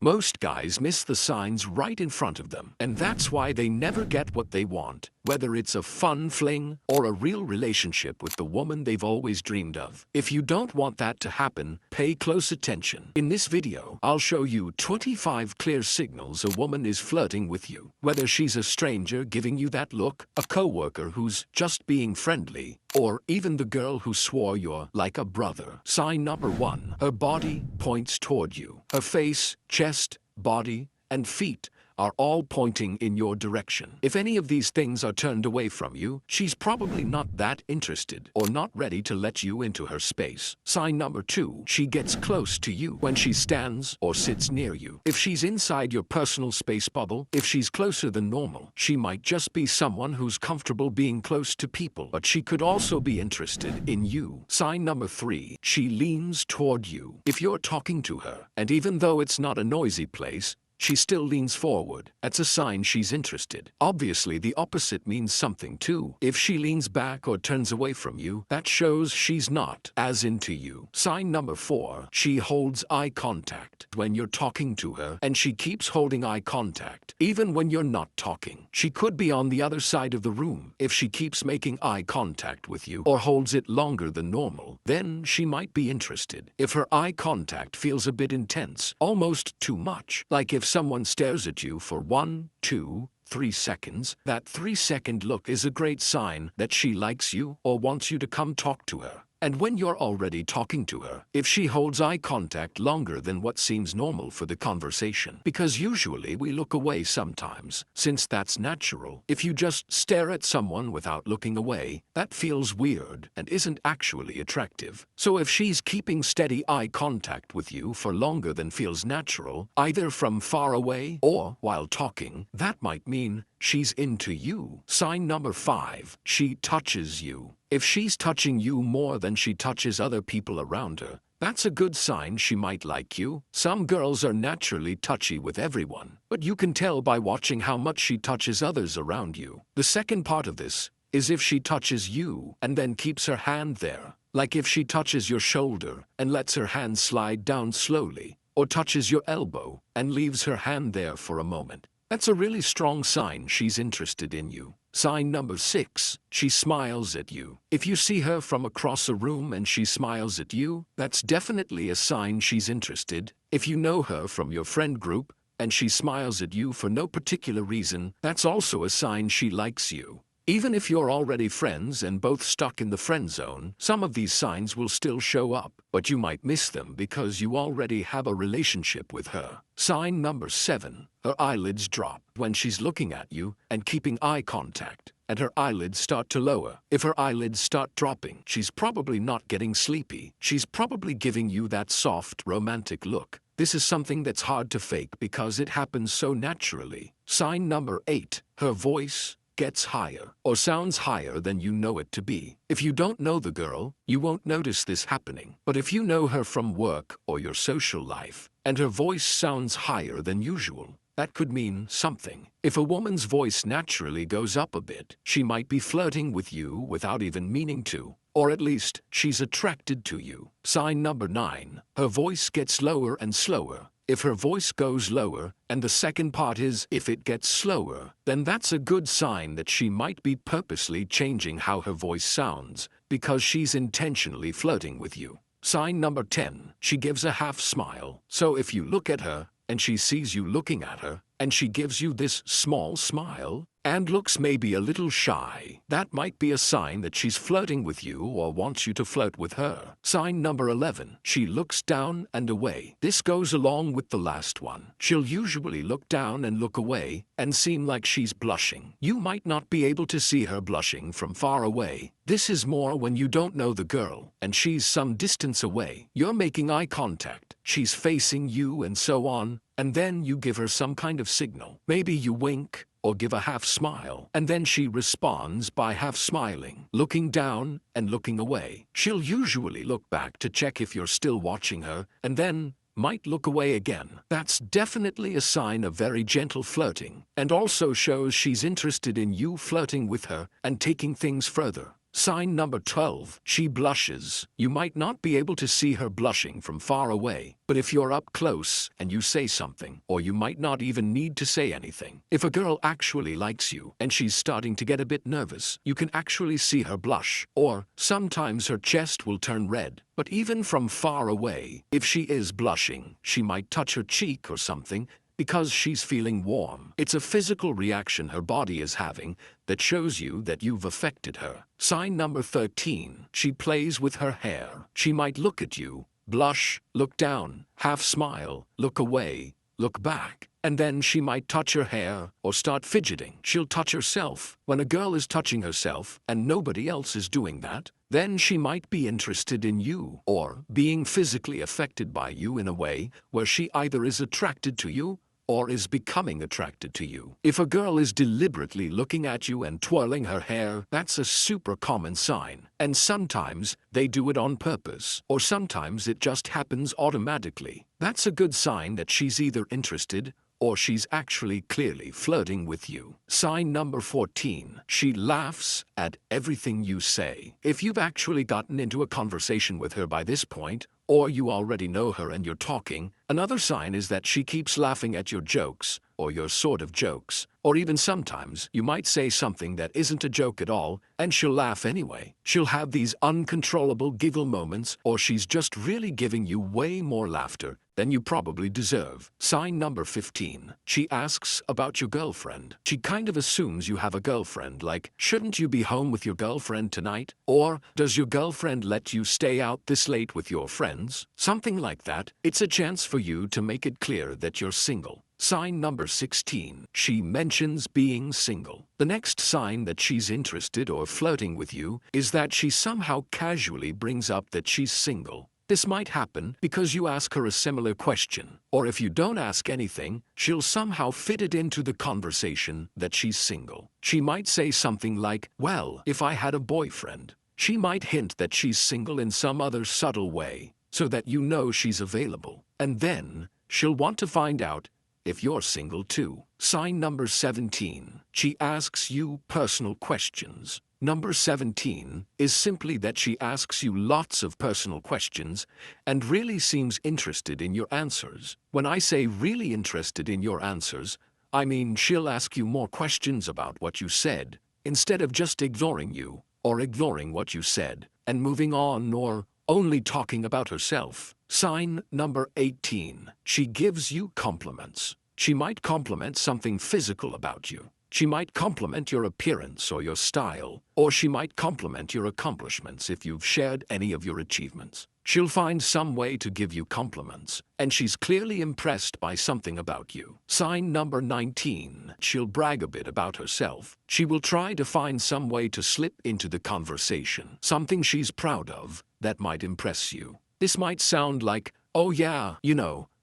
Most guys miss the signs right in front of them, and that's why they never get what they want, whether it's a fun fling or a real relationship with the woman they've always dreamed of. If you don't want that to happen, pay close attention. In this video, I'll show you 25 clear signals a woman is flirting with you. Whether she's a stranger giving you that look, a coworker who's just being friendly, or even the girl who swore you're like a brother. Sign number 1. Her body points toward you. Her face, chest, body, and feet are all pointing in your direction. If any of these things are turned away from you, she's probably not that interested or not ready to let you into her space. Sign number 2. She gets close to you when she stands or sits near you. If she's inside your personal space bubble, if she's closer than normal, she might just be someone who's comfortable being close to people, but she could also be interested in you. Sign number 3. She leans toward you. If you're talking to her, and even though it's not a noisy place, she still leans forward. That's a sign she's interested. Obviously, the opposite means something too. If she leans back or turns away from you, that shows she's not as into you. Sign number 4. She holds eye contact when you're talking to her, and she keeps holding eye contact even when you're not talking. She could be on the other side of the room. If she keeps making eye contact with you or holds it longer than normal, then she might be interested. If her eye contact feels a bit intense, almost too much, like if someone stares at you for 1, 2, 3 seconds, that 3-second look is a great sign that she likes you or wants you to come talk to her. And when you're already talking to her, if she holds eye contact longer than what seems normal for the conversation, because usually we look away sometimes, since that's natural. If you just stare at someone without looking away, that feels weird and isn't actually attractive. So if she's keeping steady eye contact with you for longer than feels natural, either from far away or while talking, that might mean she's into you. Sign number 5. She touches you. If she's touching you more than she touches other people around her, that's a good sign she might like you. Some girls are naturally touchy with everyone, but you can tell by watching how much she touches others around you. The second part of this is if she touches you and then keeps her hand there, like if she touches your shoulder and lets her hand slide down slowly, or touches your elbow and leaves her hand there for a moment. That's a really strong sign she's interested in you. Sign number 6. She smiles at you. If you see her from across a room and she smiles at you, that's definitely a sign she's interested. If you know her from your friend group and she smiles at you for no particular reason, that's also a sign she likes you. Even if you're already friends and both stuck in the friend zone, some of these signs will still show up, but you might miss them because you already have a relationship with her. Sign number 7. Her eyelids drop when she's looking at you and keeping eye contact, and her eyelids start to lower. If her eyelids start dropping, she's probably not getting sleepy. She's probably giving you that soft, romantic look. This is something that's hard to fake because it happens so naturally. Sign number 8. Her voice gets higher or sounds higher than you know it to be. If you don't know the girl, you won't notice this happening. But if you know her from work or your social life, and her voice sounds higher than usual, that could mean something. If a woman's voice naturally goes up a bit, she might be flirting with you without even meaning to, or at least she's attracted to you. Sign number 9. Her voice gets lower and slower. If her voice goes lower, and the second part is if it gets slower, then that's a good sign that she might be purposely changing how her voice sounds, because she's intentionally flirting with you. Sign number 10. She gives a half smile. So if you look at her, and she sees you looking at her, and she gives you this small smile, and looks maybe a little shy, that might be a sign that she's flirting with you or wants you to flirt with her. Sign number 11. She looks down and away. This goes along with the last one. She'll usually look down and look away and seem like she's blushing. You might not be able to see her blushing from far away. This is more when you don't know the girl and she's some distance away. You're making eye contact. She's facing you and so on, and then you give her some kind of signal. Maybe you wink or give a half smile, and then she responds by half smiling, looking down and looking away. She'll usually look back to check if you're still watching her, and then might look away again. That's definitely a sign of very gentle flirting, and also shows she's interested in you flirting with her and taking things further. Sign number 12. She blushes. You might not be able to see her blushing from far away, but if you're up close and you say something, or you might not even need to say anything. If a girl actually likes you and she's starting to get a bit nervous, you can actually see her blush, or sometimes her chest will turn red. But even from far away, if she is blushing, she might touch her cheek or something because she's feeling warm. It's a physical reaction her body is having that shows you that you've affected her. Sign number 13. She plays with her hair. She might look at you, blush, look down, half smile, look away, look back, and then she might touch her hair or start fidgeting. She'll touch herself. When a girl is touching herself and nobody else is doing that, then she might be interested in you or being physically affected by you in a way where she either is attracted to you or is becoming attracted to you. If a girl is deliberately looking at you and twirling her hair, that's a super common sign. And sometimes they do it on purpose, or sometimes it just happens automatically. That's a good sign that she's either interested or she's actually clearly flirting with you. Sign number 14. She laughs at everything you say. If you've actually gotten into a conversation with her by this point, or you already know her and you're talking, another sign is that she keeps laughing at your jokes, or your sort of jokes, or even sometimes you might say something that isn't a joke at all, and she'll laugh anyway. She'll have these uncontrollable giggle moments, or she's just really giving you way more laughter than you probably deserve. Sign number 15. She asks about your girlfriend. She kind of assumes you have a girlfriend, like, shouldn't you be home with your girlfriend tonight? Or, does your girlfriend let you stay out this late with your friends? Something like that. It's a chance for you to make it clear that you're single. Sign number 16. She mentions being single. The next sign that she's interested or flirting with you is that she somehow casually brings up that she's single. This might happen because you ask her a similar question, or if you don't ask anything, she'll somehow fit it into the conversation that she's single. She might say something like, well, if I had a boyfriend. She might hint that she's single in some other subtle way, so that you know she's available. And then, she'll want to find out if you're single too. Sign number 17. She asks you personal questions. Number 17 is simply that she asks you lots of personal questions and really seems interested in your answers. When I say really interested in your answers, I mean she'll ask you more questions about what you said, instead of just ignoring you, or ignoring what you said, and moving on, or only talking about herself. Sign number 18. She gives you compliments. She might compliment something physical about you. She might compliment your appearance or your style, or she might compliment your accomplishments if you've shared any of your achievements. She'll find some way to give you compliments, and she's clearly impressed by something about you. Sign number 19. She'll brag a bit about herself. She will try to find some way to slip into the conversation, something she's proud of that might impress you. This might sound like, oh yeah,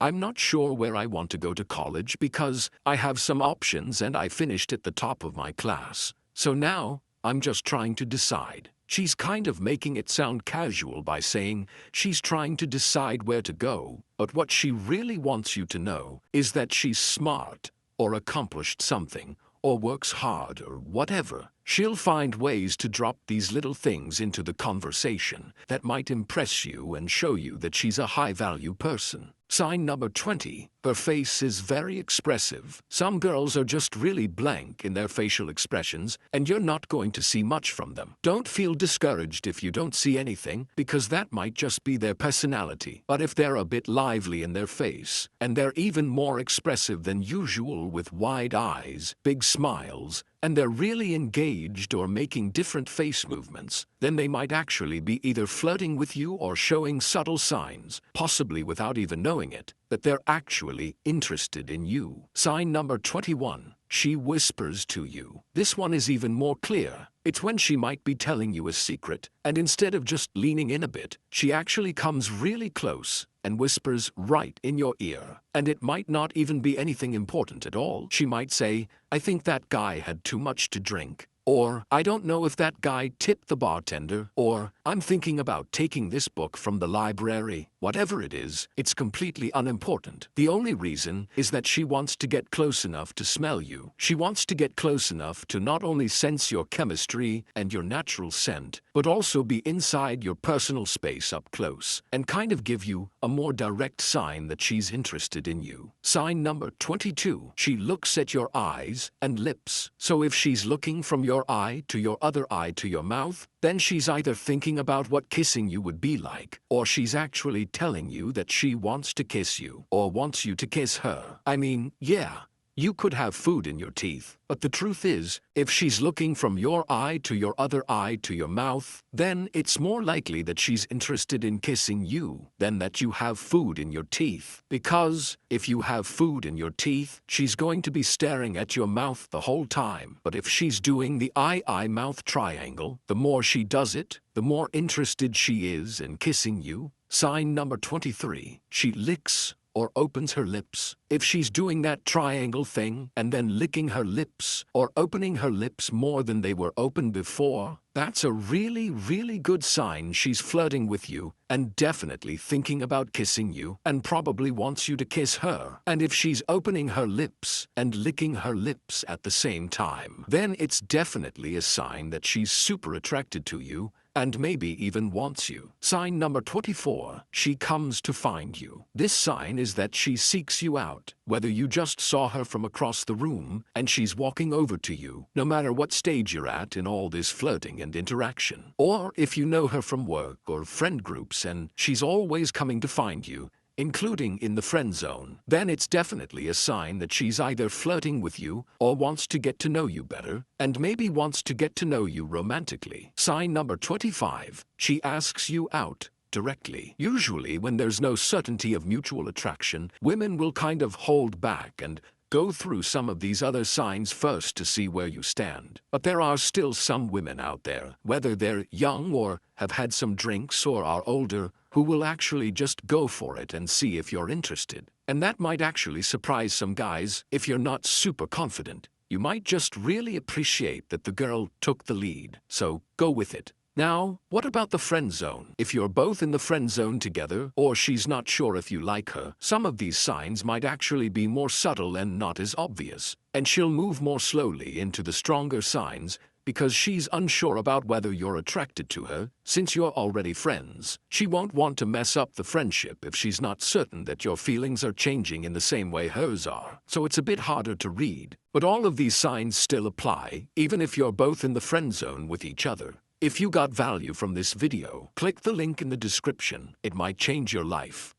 I'm not sure where I want to go to college because I have some options and I finished at the top of my class. So now, I'm just trying to decide. She's kind of making it sound casual by saying she's trying to decide where to go, but what she really wants you to know is that she's smart, or accomplished something, or works hard, or whatever. She'll find ways to drop these little things into the conversation that might impress you and show you that she's a high-value person. Sign number 20. Her face is very expressive. Some girls are just really blank in their facial expressions, and you're not going to see much from them. Don't feel discouraged if you don't see anything, because that might just be their personality. But if they're a bit lively in their face, and they're even more expressive than usual with wide eyes, big smiles, and they're really engaged or making different face movements, then they might actually be either flirting with you or showing subtle signs, possibly without even knowing it, that they're actually interested in you. Sign number 21. She whispers to you. This one is even more clear. It's when she might be telling you a secret, and instead of just leaning in a bit, she actually comes really close and whispers right in your ear. And it might not even be anything important at all. She might say, I think that guy had too much to drink. Or, I don't know if that guy tipped the bartender. Or, I'm thinking about taking this book from the library. Whatever it is, it's completely unimportant. The only reason is that she wants to get close enough to smell you. She wants to get close enough to not only sense your chemistry and your natural scent, but also be inside your personal space up close and kind of give you a more direct sign that she's interested in you. Sign number 22. She looks at your eyes and lips. So if she's looking from your eye to your other eye to your mouth, then she's either thinking about what kissing you would be like, or she's actually telling you that she wants to kiss you, or wants you to kiss her. I mean, yeah, you could have food in your teeth, but the truth is, if she's looking from your eye to your other eye to your mouth, then it's more likely that she's interested in kissing you than that you have food in your teeth. Because if you have food in your teeth, she's going to be staring at your mouth the whole time. But if she's doing the eye-eye-mouth triangle, the more she does it, the more interested she is in kissing you. Sign number 23. She licks or opens her lips. If she's doing that triangle thing and then licking her lips or opening her lips more than they were open before, that's a really, really good sign she's flirting with you and definitely thinking about kissing you and probably wants you to kiss her. And if she's opening her lips and licking her lips at the same time, then it's definitely a sign that she's super attracted to you and maybe even wants you. Sign number 24. She comes to find you. This sign is that she seeks you out, whether you just saw her from across the room and she's walking over to you, no matter what stage you're at in all this flirting and interaction. Or if you know her from work or friend groups and she's always coming to find you, including in the friend zone, then it's definitely a sign that she's either flirting with you or wants to get to know you better, and maybe wants to get to know you romantically. Sign number 25. She asks you out directly. Usually when there's no certainty of mutual attraction, women will kind of hold back and go through some of these other signs first to see where you stand. But there are still some women out there, whether they're young or have had some drinks or are older, who will actually just go for it and see if you're interested. And that might actually surprise some guys if you're not super confident. You might just really appreciate that the girl took the lead, so go with it. Now, what about the friend zone? If you're both in the friend zone together, or she's not sure if you like her, some of these signs might actually be more subtle and not as obvious. And she'll move more slowly into the stronger signs because she's unsure about whether you're attracted to her, since you're already friends. She won't want to mess up the friendship if she's not certain that your feelings are changing in the same way hers are. So it's a bit harder to read. But all of these signs still apply, even if you're both in the friend zone with each other. If you got value from this video, click the link in the description. It might change your life.